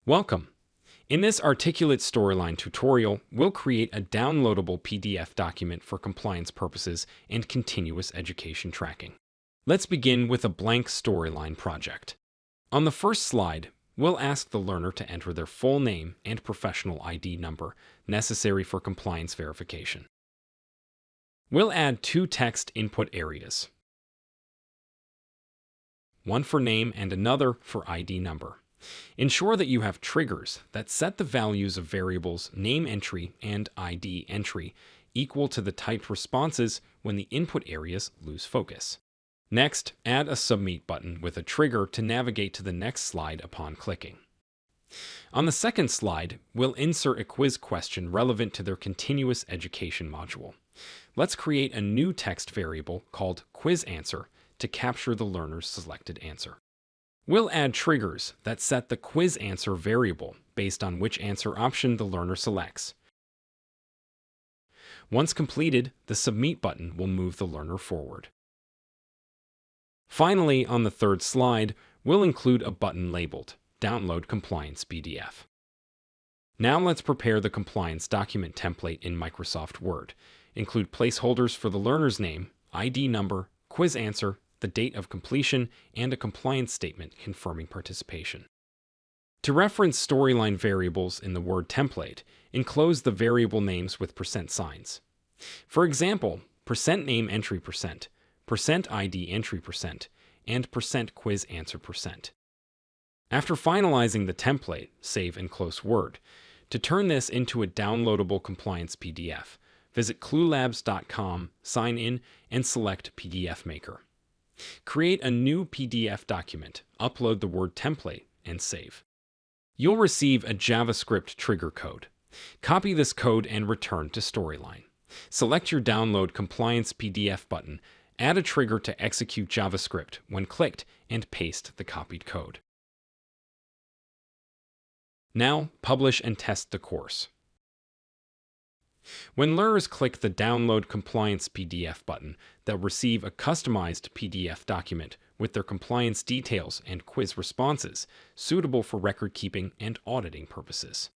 Welcome! In this articulate storyline tutorial, we'll create a downloadable PDF document for compliance purposes and continuous education tracking. Let's begin with a blank storyline project. On the first slide, we'll ask the learner to enter their full name and professional ID number necessary for compliance verification. We'll add two text input areas, one for name and another for ID number. Ensure that you have triggers that set the values of variables name entry and ID entry equal to the typed responses when the input areas lose focus. Next, add a Submit button with a trigger to navigate to the next slide upon clicking. On the second slide, we'll insert a quiz question relevant to their continuous education module. Let's create a new text variable called quiz answer to capture the learner's selected answer. We'll add triggers that set the quiz answer variable based on which answer option the learner selects. Once completed, the Submit button will move the learner forward. Finally, on the third slide, we'll include a button labeled Download Compliance PDF. Now let's prepare the compliance document template in Microsoft Word. Include placeholders for the learner's name, ID number, quiz answer, the date of completion, and a compliance statement confirming participation. To reference storyline variables in the Word template, enclose the variable names with %signs. For example, %name entry %, %ID entry %, and %quiz answer %. After finalizing the template, save and close Word. To turn this into a downloadable compliance PDF, visit cluelabs.com, sign in, and select PDF Maker. Create a new PDF document, upload the Word template, and save. You'll receive a JavaScript trigger code. Copy this code and return to Storyline. Select your Download Compliance PDF button, add a trigger to execute JavaScript when clicked, and paste the copied code. Now, publish and test the course. When learners click the Download Compliance PDF button, they'll receive a customized PDF document with their compliance details and quiz responses, suitable for record-keeping and auditing purposes.